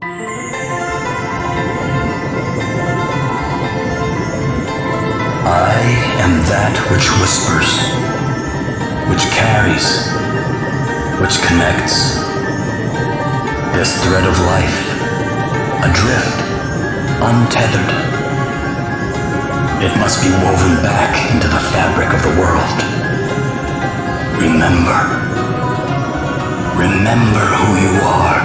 I am that which whispers, which carries, which connects. This thread of life, adrift, untethered. It must be woven back into the fabric of the world. Remember. Remember who you are.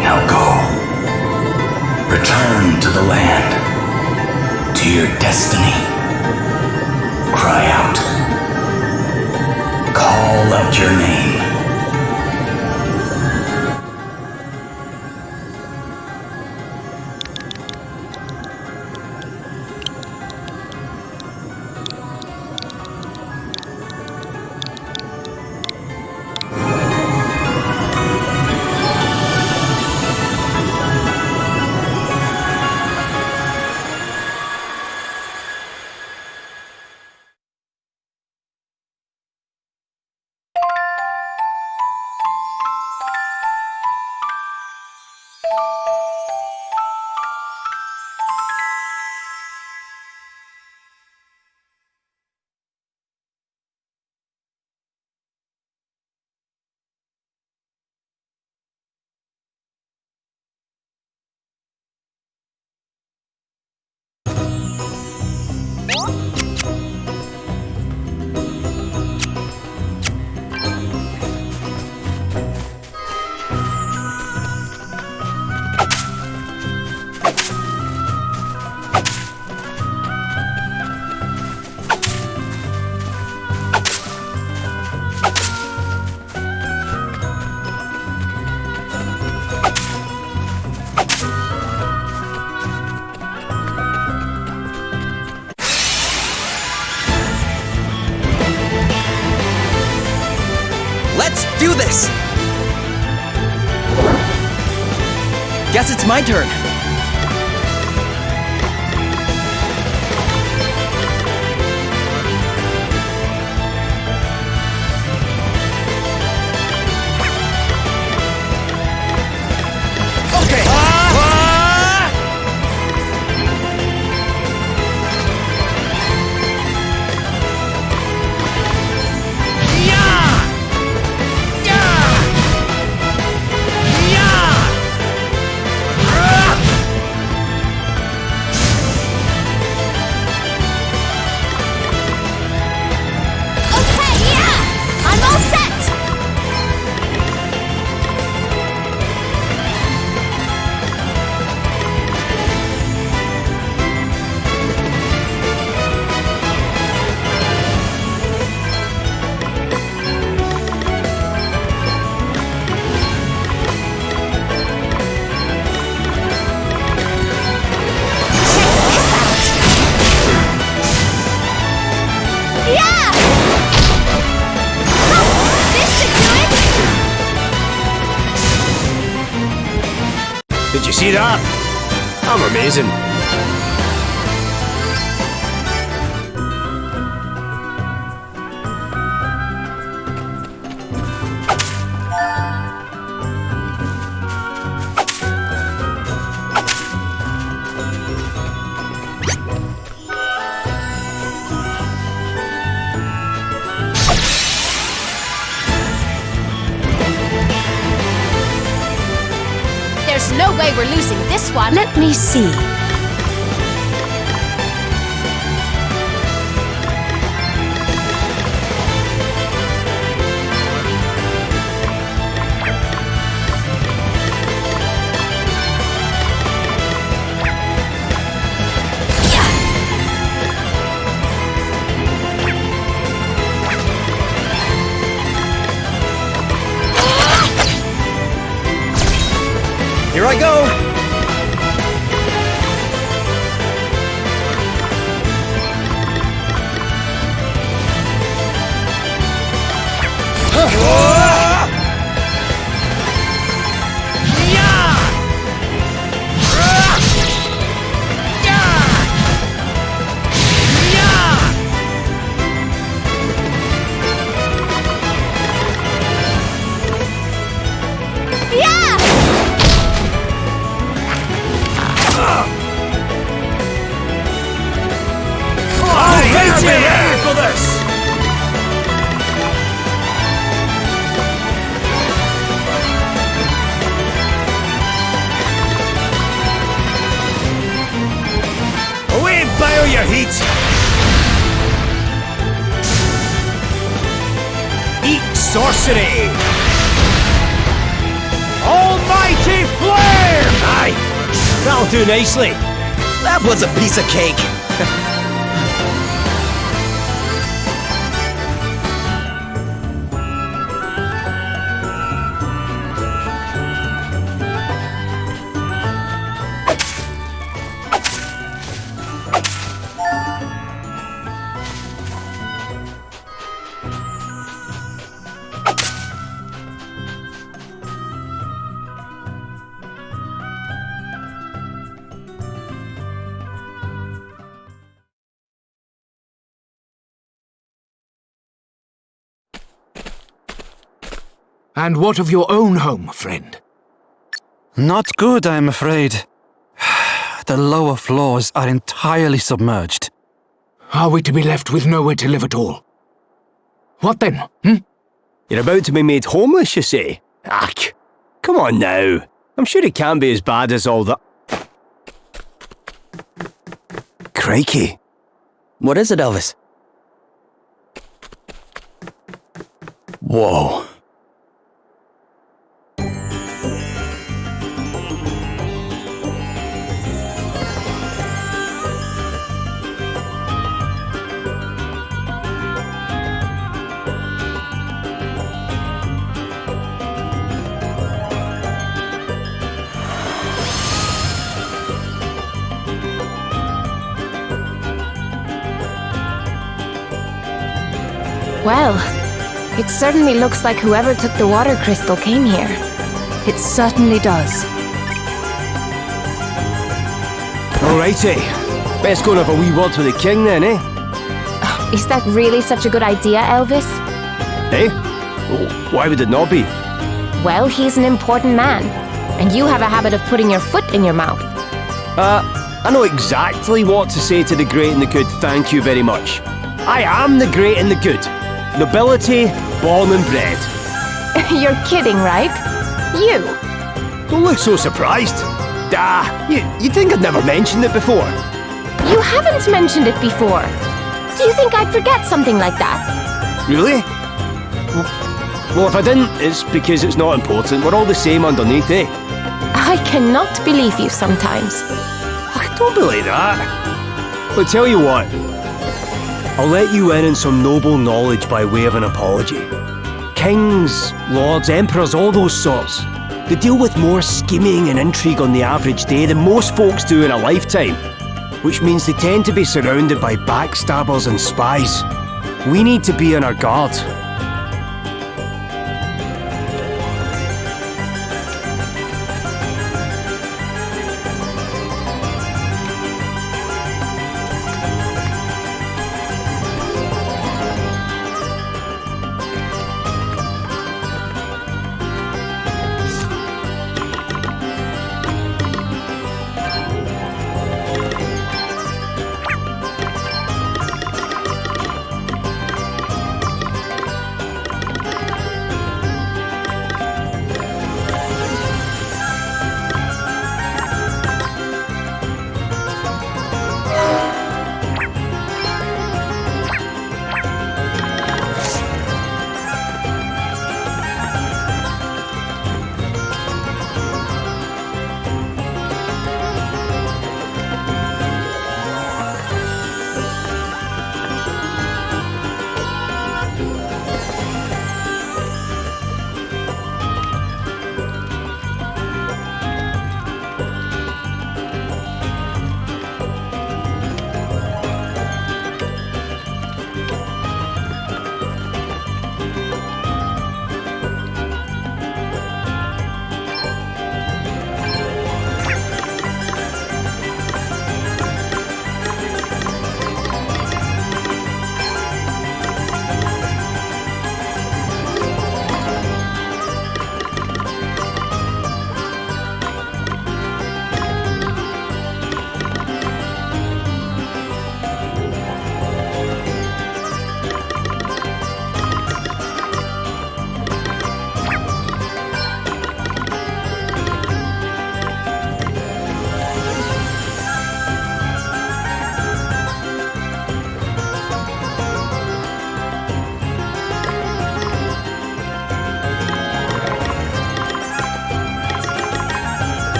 Now go. Return to the land, to your destiny. Cry out. Call out your name. Let's do this! Guess it's my turn. Okay. Did you see that? I'm amazing. There's no way we're losing this one. Let me see. Here I go! Feel your heat! Eat sorcery! Almighty flame! Aye, that'll do nicely. That was a piece of cake. And what of your own home, friend? Not good, I'm afraid. The lower floors are entirely submerged. Are we to be left with nowhere to live at all? What then, You're about to be made homeless, you say? Ach, come on now. I'm sure it can't be as bad as all that. Crikey. What is it, Elvis? Whoa. Well, it certainly looks like whoever took the water crystal came here. It certainly does. Alrighty. Best go and have a wee word with the king then, eh? Is that really such a good idea, Elvis? Eh? Why would it not be? Well, he's an important man, and you have a habit of putting your foot in your mouth. I know exactly what to say to the great and the good, thank you very much. I am the great and the good. Nobility, born and bred. You're kidding, right? You? Don't look so surprised. You think I'd never mentioned it before? You haven't mentioned it before. Do you think I'd forget something like that? Really? Well, if I didn't, it's because it's not important. We're all the same underneath, eh? I cannot believe you sometimes. Don't be like that. But tell you what, I'll let you in on some noble knowledge by way of an apology. Kings, lords, emperors, all those sorts, they deal with more scheming and intrigue on the average day than most folks do in a lifetime, which means they tend to be surrounded by backstabbers and spies. We need to be on our guard.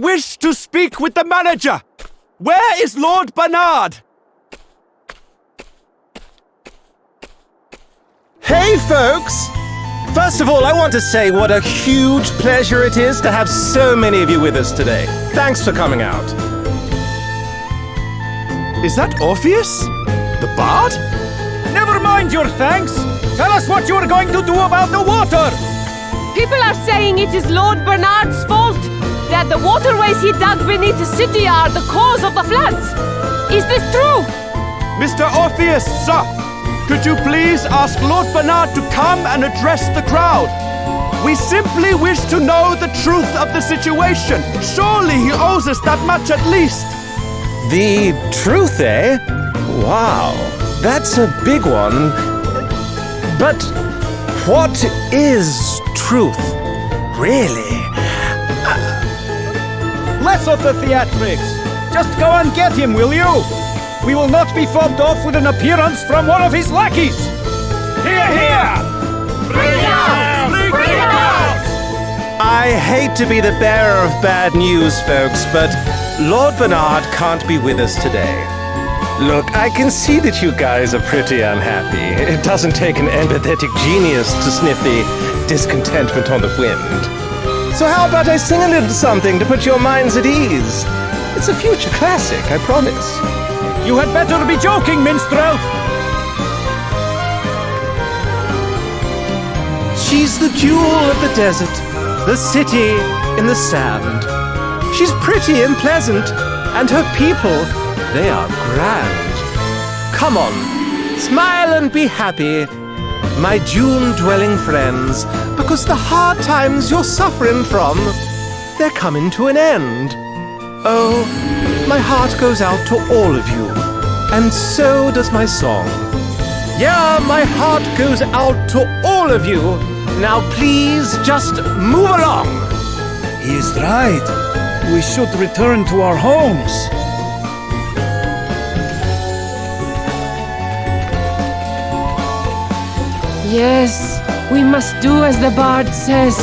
wish to speak with the manager. Where is Lord Bernard? Hey, folks! First of all, I want to say what a huge pleasure it is to have so many of you with us today. Thanks for coming out. Is that Orpheus? The bard? Never mind your thanks. Tell us what you're going to do about the water. People are saying it is Lord Bernard's fault. That the waterways he dug beneath the city are the cause of the floods. Is this true? Mr. Orpheus, sir, could you please ask Lord Bernard to come and address the crowd? We simply wish to know the truth of the situation. Surely he owes us that much at least. The truth, eh? Wow, that's a big one. But what is truth, really? Less of the theatrics. Just go and get him, will you? We will not be fobbed off with an appearance from one of his lackeys. Hear, hear! Bring it out! Bring it out! I hate to be the bearer of bad news, folks, but Lord Bernard can't be with us today. Look, I can see that you guys are pretty unhappy. It doesn't take an empathetic genius to sniff the discontentment on the wind. So how about I sing a little something to put your minds at ease? It's a future classic, I promise. You had better be joking, minstrel! She's the jewel of the desert, the city in the sand. She's pretty and pleasant, and her people, they are grand. Come on, smile and be happy, my dune-dwelling friends, because the hard times you're suffering from, they're coming to an end. Oh, my heart goes out to all of you, and so does my song. Yeah, my heart goes out to all of you. Now please just move along. He's right. We should return to our homes. Yes, we must do as the bard says.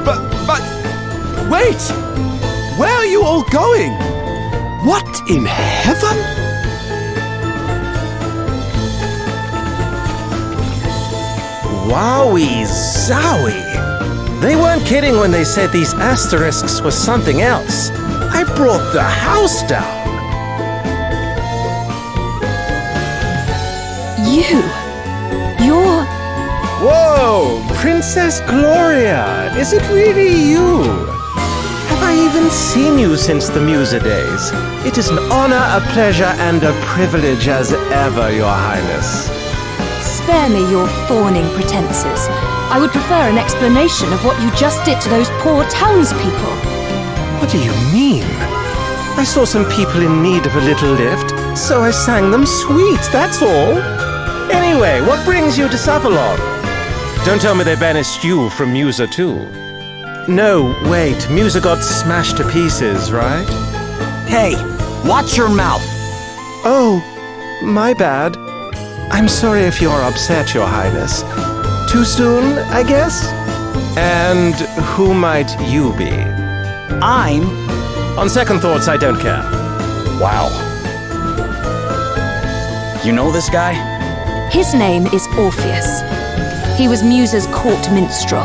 But, wait! Where are you all going? What in heaven? Wowie zowie! They weren't kidding when they said these asterisks were something else. I brought the house down. You're... Whoa! Princess Gloria! Is it really you? Have I even seen you since the Musa days? It is an honor, a pleasure, and a privilege as ever, Your Highness. Spare me your fawning pretenses. I would prefer an explanation of what you just did to those poor townspeople. What do you mean? I saw some people in need of a little lift, so I sang them sweet, that's all. Anyway, what brings you to Savalon? Don't tell me they banished you from Musa too. No, wait, Musa got smashed to pieces, right? Hey, watch your mouth. Oh, my bad. I'm sorry if you're upset, Your Highness. Too soon, I guess? And who might you be? On second thoughts, I don't care. Wow. You know this guy? His name is Orpheus. He was Musa's court minstrel.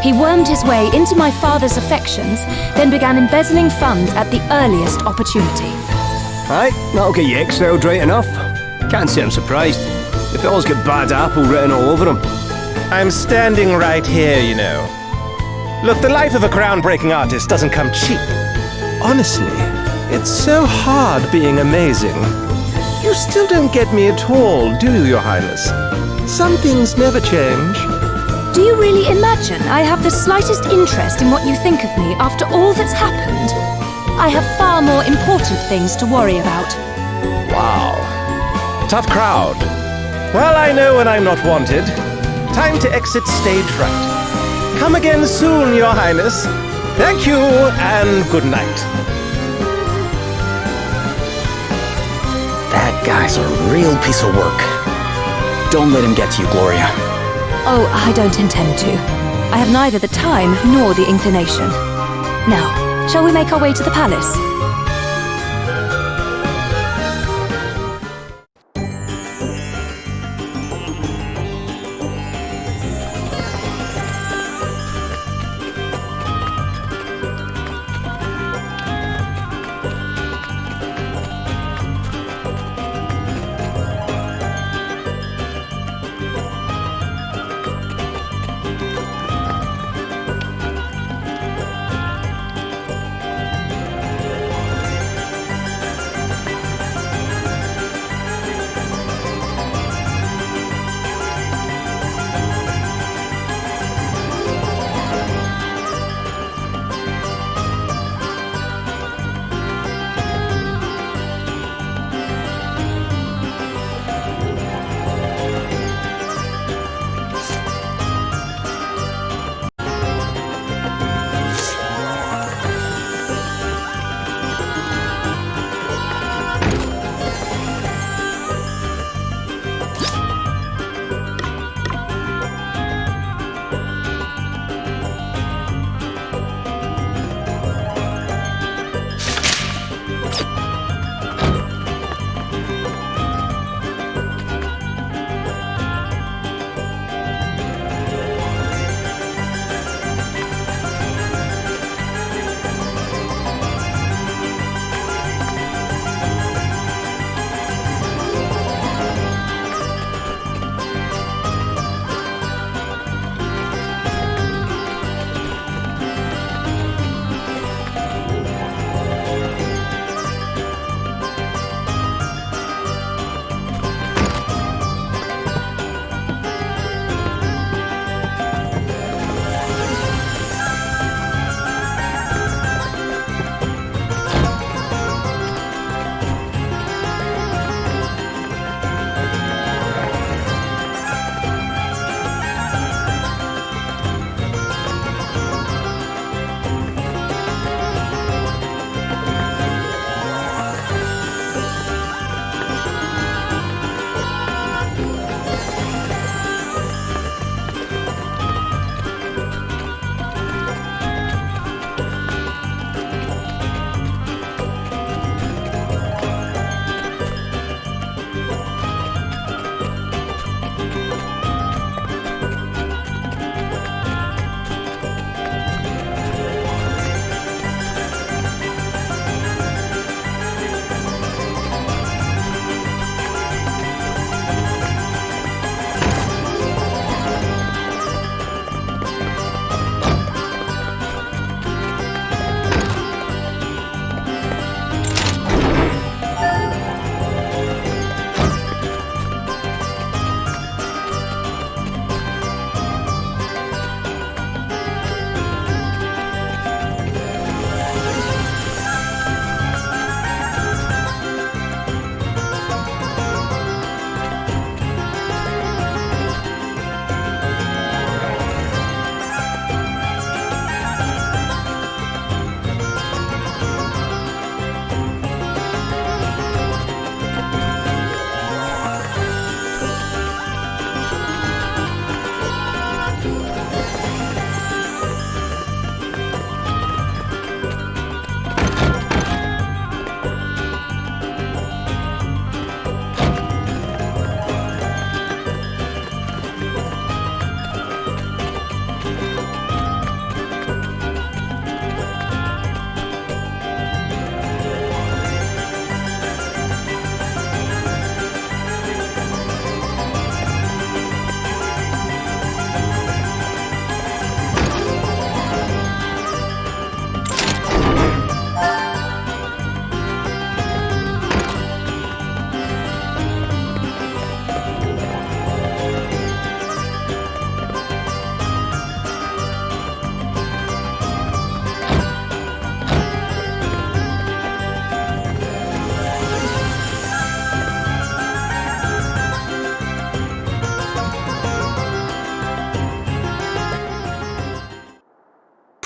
He wormed his way into my father's affections, then began embezzling funds at the earliest opportunity. Aye, that'll get you exiled right enough. Can't say I'm surprised. The fellow's got bad apple written all over him. I'm standing right here, you know. Look, the life of a groundbreaking artist doesn't come cheap. Honestly, it's so hard being amazing. You still don't get me at all, do you, Your Highness? Some things never change. Do you really imagine I have the slightest interest in what you think of me after all that's happened? I have far more important things to worry about. Wow. Tough crowd. Well, I know when I'm not wanted. Time to exit stage right. Come again soon, Your Highness. Thank you, and good night. That guy's a real piece of work. Don't let him get to you, Gloria. Oh, I don't intend to. I have neither the time nor the inclination. Now, shall we make our way to the palace?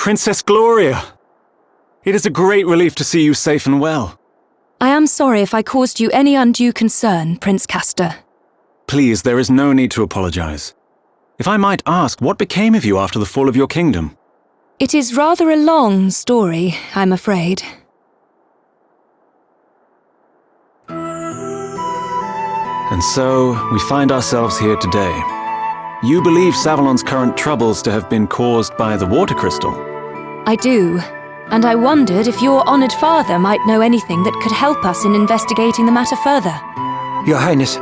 Princess Gloria! It is a great relief to see you safe and well. I am sorry if I caused you any undue concern, Prince Castor. Please, there is no need to apologize. If I might ask, what became of you after the fall of your kingdom? It is rather a long story, I'm afraid. And so, we find ourselves here today. You believe Savalon's current troubles to have been caused by the water crystal? I do, and I wondered if your honoured father might know anything that could help us in investigating the matter further. Your Highness,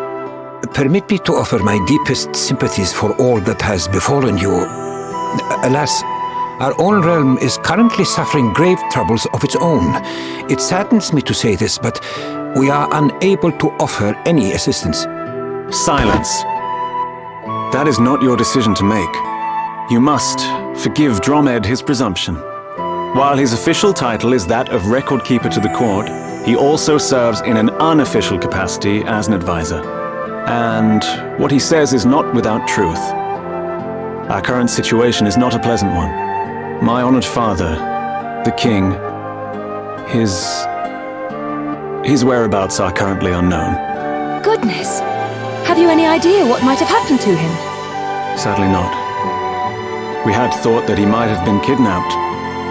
permit me to offer my deepest sympathies for all that has befallen you. Alas, our own realm is currently suffering grave troubles of its own. It saddens me to say this, but we are unable to offer any assistance. Silence. That is not your decision to make. You must forgive Dromed his presumption. While his official title is that of Record Keeper to the court, he also serves in an unofficial capacity as an advisor. And what he says is not without truth. Our current situation is not a pleasant one. My honored father, the king, his whereabouts are currently unknown. Goodness! Have you any idea what might have happened to him? Sadly not. We had thought that he might have been kidnapped,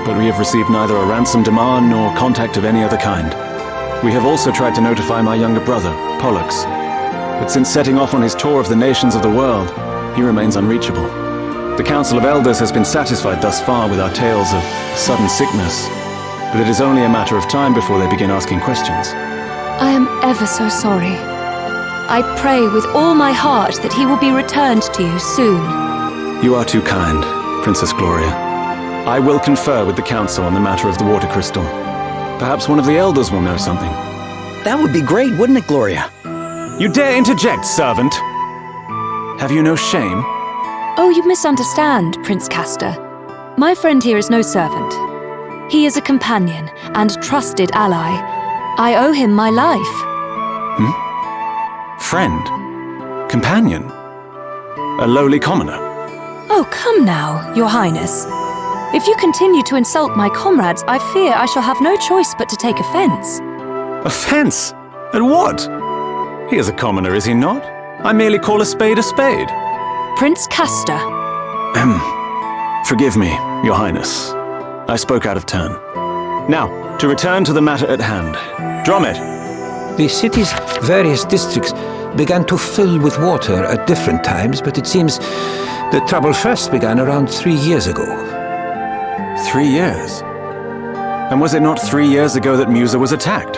but we have received neither a ransom demand nor contact of any other kind. We have also tried to notify my younger brother, Pollux, but since setting off on his tour of the nations of the world, he remains unreachable. The Council of Elders has been satisfied thus far with our tales of sudden sickness, but it is only a matter of time before they begin asking questions. I am ever so sorry. I pray with all my heart that he will be returned to you soon. You are too kind, Princess Gloria. I will confer with the Council on the matter of the water crystal. Perhaps one of the Elders will know something. That would be great, wouldn't it, Gloria? You dare interject, servant! Have you no shame? Oh, you misunderstand, Prince Castor. My friend here is no servant. He is a companion and trusted ally. I owe him my life. Friend? Companion? A lowly commoner? Oh, come now, Your Highness. If you continue to insult my comrades, I fear I shall have no choice but to take offense. Offense? At what? He is a commoner, is he not? I merely call a spade a spade. Prince Castor. Forgive me, Your Highness. I spoke out of turn. Now, to return to the matter at hand. Dromed! The city's various districts began to fill with water at different times, but it seems the trouble first began around 3 years ago. 3 years? And was it not 3 years ago that Musa was attacked?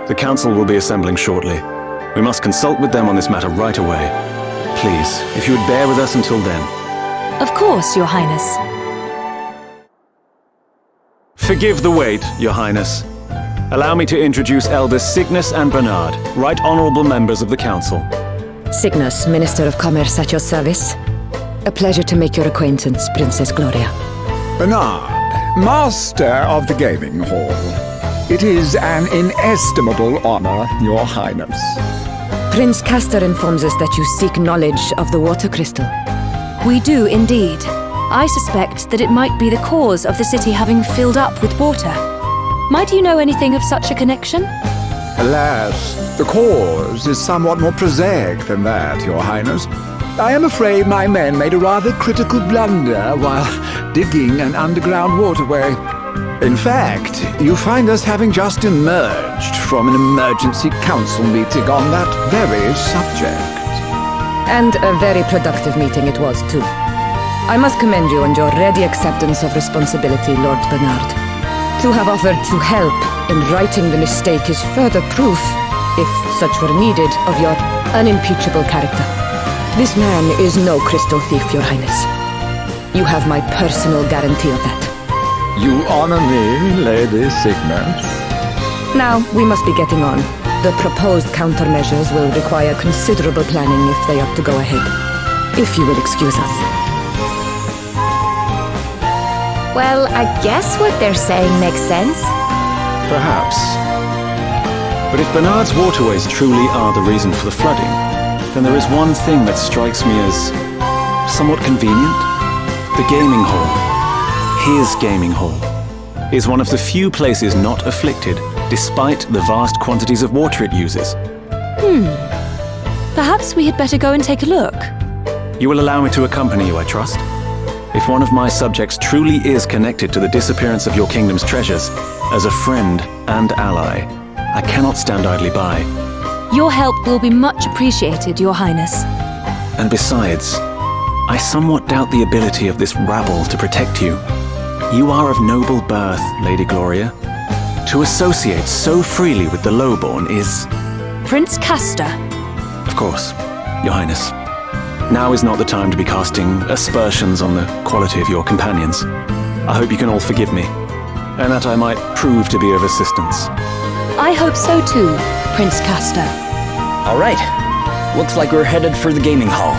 The Council will be assembling shortly. We must consult with them on this matter right away. Please, if you would bear with us until then. Of course, Your Highness. Forgive the wait, Your Highness. Allow me to introduce Elders Cygnus and Bernard, Right Honourable members of the Council. Cygnus, Minister of Commerce at your service. A pleasure to make your acquaintance, Princess Gloria. Bernard, Master of the Gaming Hall. It is an inestimable honor, Your Highness. Prince Castor informs us that you seek knowledge of the water crystal. We do indeed. I suspect that it might be the cause of the city having filled up with water. Might you know anything of such a connection? Alas, the cause is somewhat more prosaic than that, Your Highness. I am afraid my men made a rather critical blunder while digging an underground waterway. In fact, you find us having just emerged from an emergency council meeting on that very subject. And a very productive meeting it was, too. I must commend you on your ready acceptance of responsibility, Lord Bernard. To have offered to help in righting the mistake is further proof, if such were needed, of your unimpeachable character. This man is no crystal thief, Your Highness. You have my personal guarantee of that. You honor me, Lady Cygnus. Now, we must be getting on. The proposed countermeasures will require considerable planning if they are to go ahead. If you will excuse us. Well, I guess what they're saying makes sense. Perhaps. But if Bernard's waterways truly are the reason for the flooding, then there is one thing that strikes me as somewhat convenient. The gaming hall, his gaming hall, is one of the few places not afflicted, despite the vast quantities of water it uses. Perhaps we had better go and take a look. You will allow me to accompany you, I trust? If one of my subjects truly is connected to the disappearance of your kingdom's treasures, as a friend and ally, I cannot stand idly by. Your help will be much appreciated, Your Highness. And besides, I somewhat doubt the ability of this rabble to protect you. You are of noble birth, Lady Gloria. To associate so freely with the lowborn is... Prince Castor. Of course, Your Highness. Now is not the time to be casting aspersions on the quality of your companions. I hope you can all forgive me, and that I might prove to be of assistance. I hope so too, Prince Castor. All right. Looks like we're headed for the gaming hall.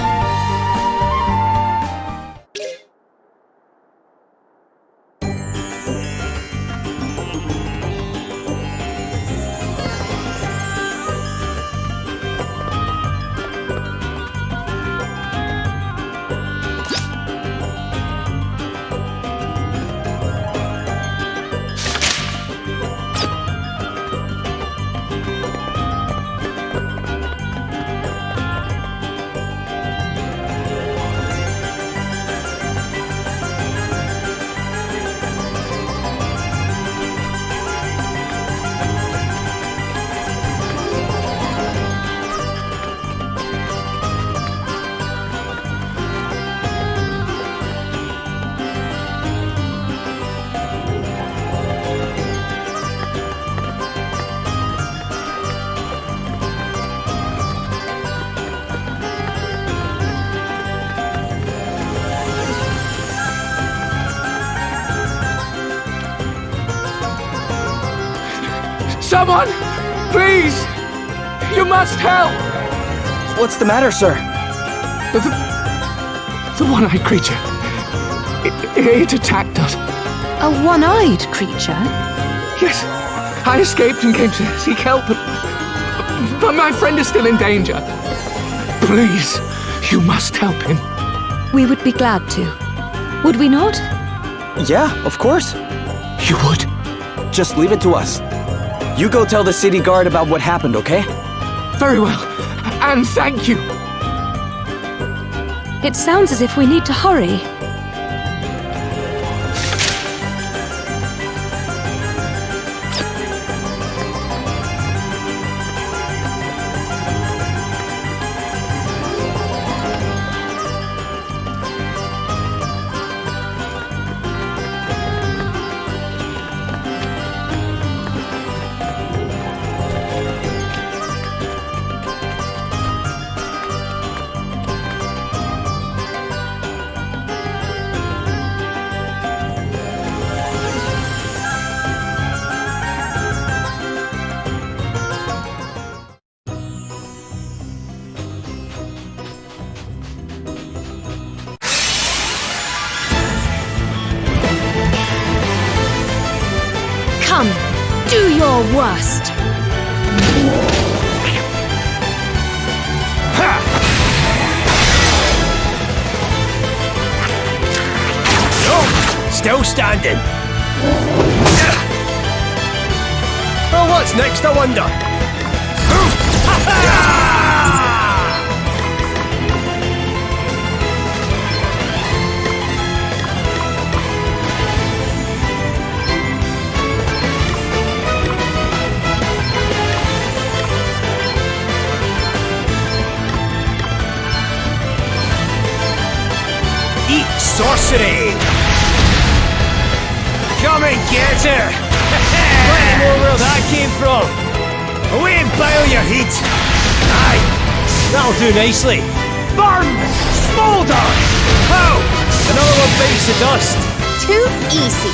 Someone! Please! You must help! What's the matter, sir? The one-eyed creature. It attacked us. A one-eyed creature? Yes. I escaped and came to seek help, but my friend is still in danger. Please, you must help him. We would be glad to. Would we not? Yeah, of course. You would? Just leave it to us. You go tell the city guard about what happened, okay? Very well. And thank you. It sounds as if we need to hurry. Come, do your worst. No, still standing. Well, what's next, I wonder? Eat sorcery! Come and get her! Plenty more where that came from! Away and boil your heat! Aye, that'll do nicely. Burn! Smolder! How? Another one bites the dust. Too easy.